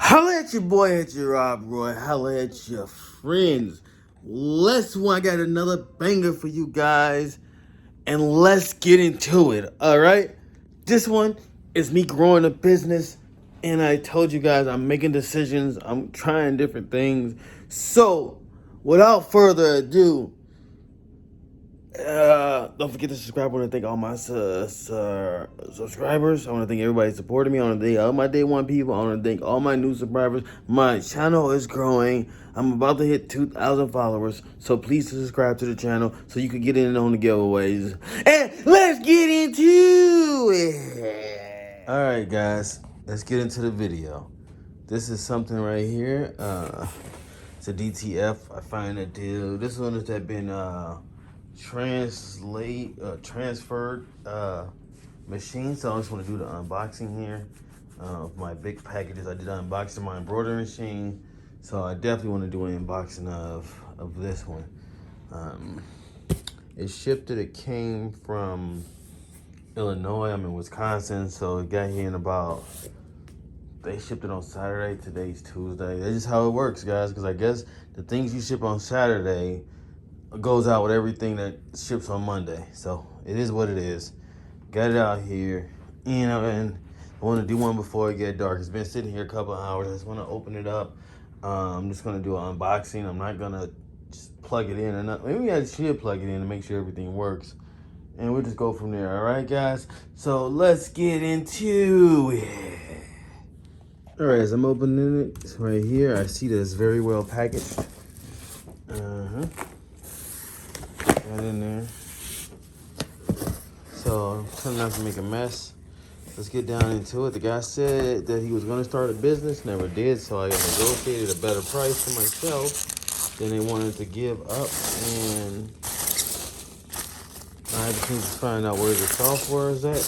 Holla at your boy, at your Rob Roy. Holla at your friends. I got another banger for you guys. And let's get into it. All right. This one is me growing a business. And I told you guys I'm making decisions. I'm trying different things. So, without further ado, don't forget to subscribe. I want to thank all my subscribers. I want to thank everybody supporting me. I want to thank all my day one people. I want to thank all my new subscribers. My channel is growing. I'm about to hit 2,000 followers. So please subscribe to the channel so you can get in on the giveaways. And let's get into it. All right, guys. Let's get into the video. This is something right here. It's a DTF. I find a deal. This one has been transferred machine. So I just want to do the unboxing here of my big packages. I did unboxing my embroidery machine, so I definitely want to do an unboxing of this one. It shipped it. It came from Illinois. I'm in Wisconsin, so it got here in about. They shipped it on Saturday. Today's Tuesday. That's just how it works, guys. Because I guess the things you ship on Saturday goes out with everything that ships on Monday. So it is what it is. Got it out here, and I want to do one before it get dark. It's been sitting here a couple of hours. I just want to open it up. I'm just gonna do an unboxing. I'm not gonna just plug it in or not. Maybe I should plug it in to make sure everything works, and we'll just go from there. All right, guys. So let's get into it. All right, as I'm opening it, it's right here. I see that it's very well packaged. Right in there. So I'm trying not to make a mess. Let's get down into it. The guy said that he was going to start a business, never did. So I negotiated a better price for myself than they wanted to give up, and I just need to find out where the software is at.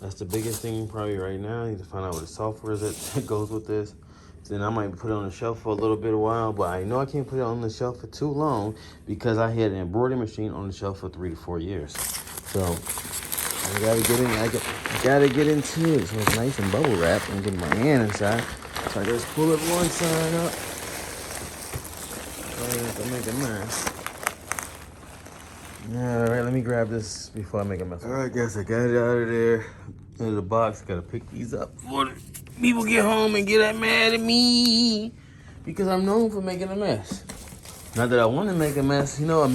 That's the biggest thing probably right now. I need to find out what the software is that goes with this. Then I might put it on the shelf for a little bit of while, but I know I can't put it on the shelf for too long because I had an embroidery machine on the shelf for 3 to 4 years. So I gotta get in. I gotta get into it. So it's nice and bubble wrapped and get my hand inside. So I just pull it one side up. So I have to make a mess. All right, let me grab this before I make a mess. All right, guys, I got it out of there. Into the box. I gotta pick these up before people get home and get mad at me because I'm known for making a mess. Not that I want to make a mess, you know.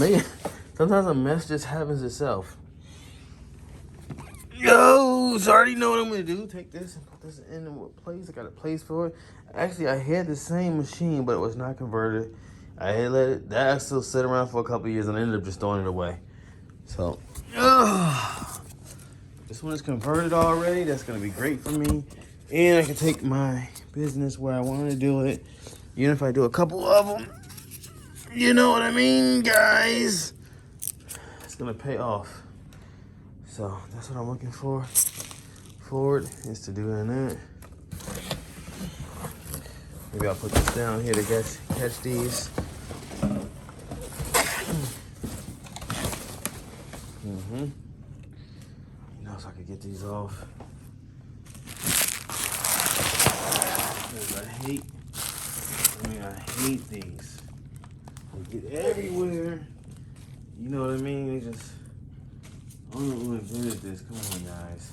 Sometimes a mess just happens itself. Yo, so I already know what I'm gonna do. Take this and put this in a place. I got a place for it. Actually, I had the same machine, but it was not converted. I had let it. That still sit around for a couple of years, and I ended up just throwing it away. So, this one is converted already. That's gonna be great for me, and I can take my business where I want to do it. Even if I do a couple of them, you know what I mean, guys. It's gonna pay off. So that's what I'm looking for. Forward is to doing that. Maybe I'll put this down here to catch these. You know, so I could get these off. Because I hate these. They get everywhere. You know what I mean? They just, I'm not really good at this. Come on, guys.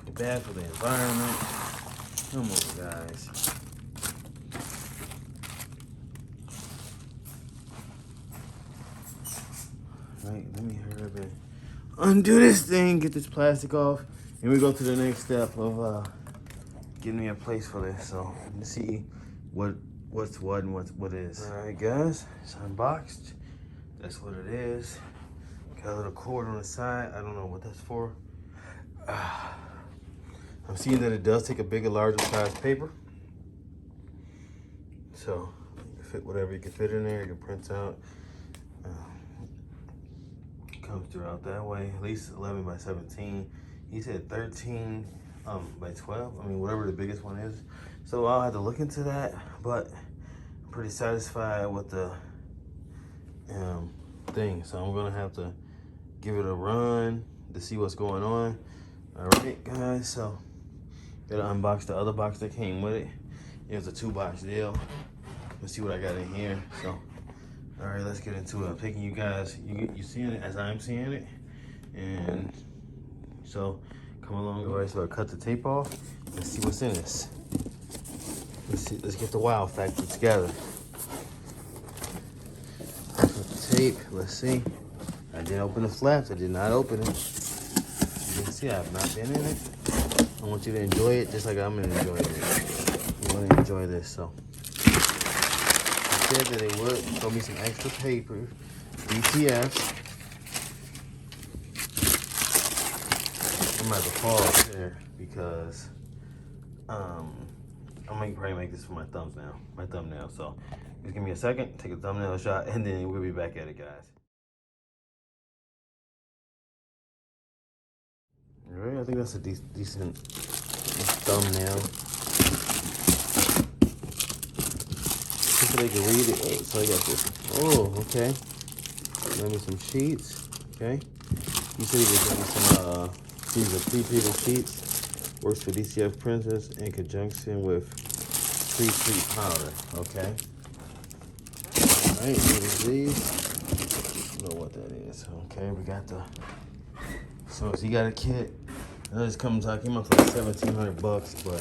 They're bad for the environment. Come on, guys. Right, let me hurry up and undo this thing, get this plastic off, and we go to the next step of getting me a place for this. So let's see what's what and what is. All right, guys, it's unboxed. That's what it is. Got a little cord on the side. I don't know what that's for. I'm seeing that it does take a bigger, larger size paper. So you can fit whatever you can fit in there. You can print out. Comes throughout that way. At least 11 by 17. He said 13 by 12. I mean, whatever the biggest one is. So I'll have to look into that. But I'm pretty satisfied with the thing. So I'm gonna have to give it a run to see what's going on. All right, guys. So gotta unbox the other box that came with it. It was a 2-box deal. Let's see what I got in here. So, all right, let's get into it. I'm taking you guys, you seeing it as I'm seeing it. And so, come along. All right, so I cut the tape off. Let's see what's in this. Let's get the wow factor together. Cut the tape, let's see. I did open the flaps, I did not open it. You can see I have not been in it. I want you to enjoy it just like I'm enjoying it. You want to enjoy this, so. They said that they would throw me some extra paper, DTFs. I'm gonna have to pause there because I'm gonna probably make this for my thumbnail. So just give me a second, take a thumbnail shot, and then we'll be back at it, guys. All right, I think that's a decent thumbnail. Just so they can read it. Oh, so I got this. Oh, okay. Give me some sheets. Okay. You said you would give me some. These are pre-treated sheets. Works for DTF printers in conjunction with pre-treat powder. Okay. All right. Here's these. I don't know what that is. Okay. We got the. So you got a kit. This came up for like $1,700, but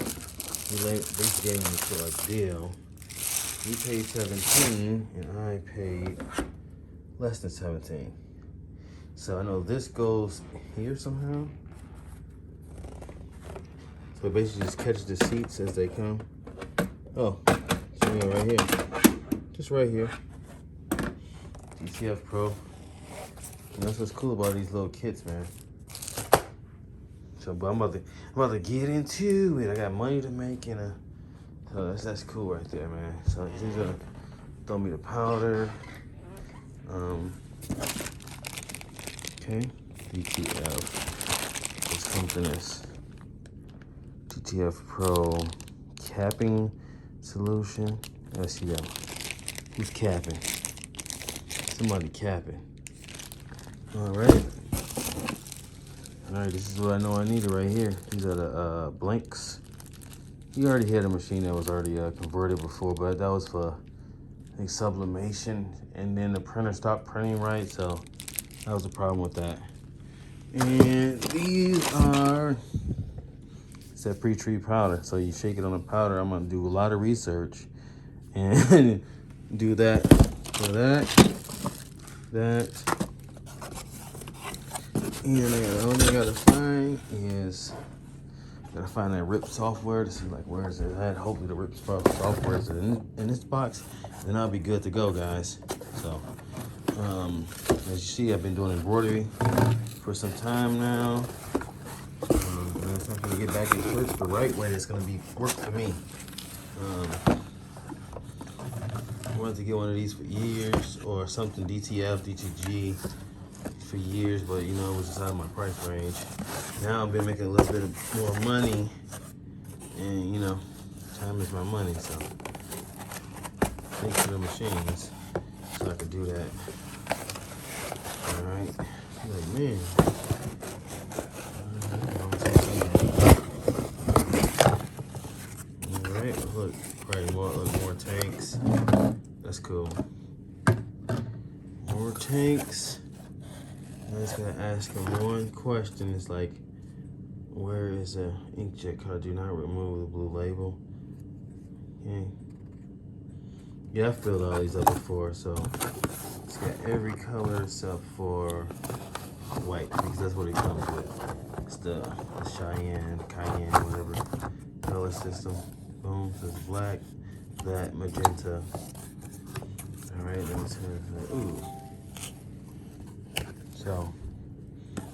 they gave me for a deal. You paid $17, and I paid less than $17. So I know this goes here somehow. So it basically just catches the seats as they come. Oh, so yeah, right here, just right here. DTF Pro. And that's what's cool about these little kits, man. So, but I'm about to get into it. I got money to make, and so that's cool right there, man. So he's gonna throw me the powder. Okay, DTF. Let's come to this. DTF Pro capping solution. Let's see that. Who's capping? Somebody capping. All right. All right, this is what I know I needed right here. These are the blanks. You already had a machine that was already converted before, but that was for, I think, sublimation. And then the printer stopped printing right, so that was a problem with that. And these are, it's that pre-treat powder. So you shake it on the powder. I'm gonna do a lot of research and do that for that. And the only thing I gotta find is, find that RIP software to see like where is it at. Hopefully the RIP software is in this box, then I'll be good to go, guys. So, as you see, I've been doing embroidery for some time now. And if I'm gonna get back in church the right way, it's gonna be work for me. I wanted to get one of these for years, or something DTF, DTG. For years, but you know, it was just out of my price range. Now I've been making a little bit of more money, and you know, time is my money, so thanks to the machines, so I could do that. All right, like man. All right, look, probably more tanks. That's cool. More tanks. I was gonna ask him one question. It's like, where is the inkjet card? Do not remove the blue label. Okay. Yeah, I filled all these up before, so it's got every color except for white, because that's what it comes with. It's the Cheyenne, Cayenne, whatever color system. Boom, so it's black, that, magenta. All right, let me turn it. Ooh. So,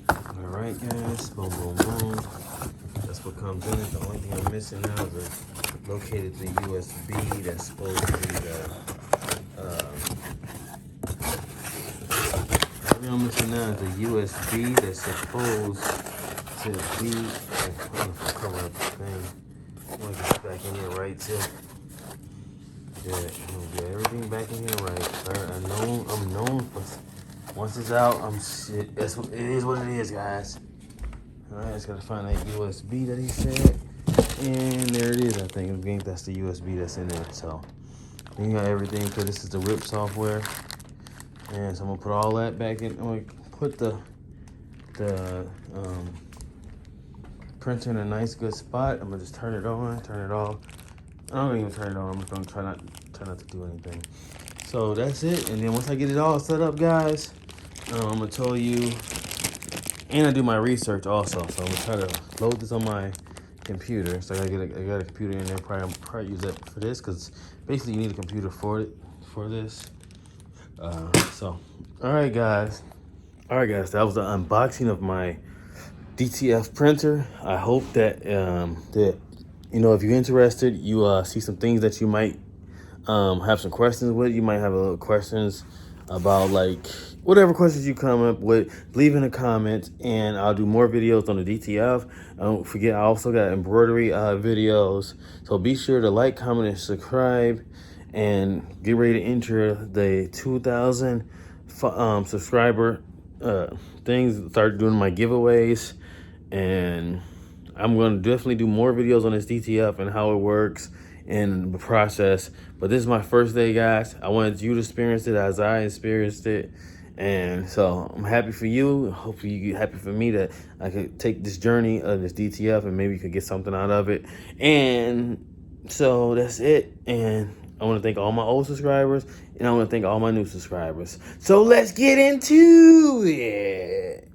all right, guys, boom, boom, boom. That's what comes in it. The only thing I'm missing now is located the USB that's supposed to be the. What I'm missing now is the USB that's supposed to be. I'm gonna cover up the thing. I want to get back in here right too. Yeah, I'm gonna get everything back in here right. I'm known for. Once it's out, I'm shit. It is what it is, guys. All right, just gotta find that USB that he said, And there it is. I think that's the USB that's in there. So you got everything, because this is the RIP software. And so I'm gonna put all that back in. I'm gonna put the printer in a nice good spot. I'm gonna just turn it on, turn it off. I don't even turn it on. I'm just gonna try not to do anything. So that's it. And then once I get it all set up, guys, I'm gonna tell you, and I do my research also. So I'm gonna try to load this on my computer. So I got a computer in there. Probably use that for this, because basically you need a computer for this. So all right, guys. That was the unboxing of my DTF printer. I hope that that if you're interested, you see some things that you might have some questions with. You might have a little questions about, like, whatever questions you come up with. Leave in the comments, and I'll do more videos on the DTF. Don't forget, I also got embroidery videos. So be sure to like, comment, and subscribe, and get ready to enter the 2,000 subscriber things. Start doing my giveaways, and I'm going to definitely do more videos on this DTF and how it works and the process. But this is my first day, guys. I wanted you to experience it as I experienced it. And so I'm happy for you. Hopefully you get happy for me that I could take this journey of this DTF and maybe you could get something out of it. And so that's it. And I want to thank all my old subscribers, and I want to thank all my new subscribers. So let's get into it.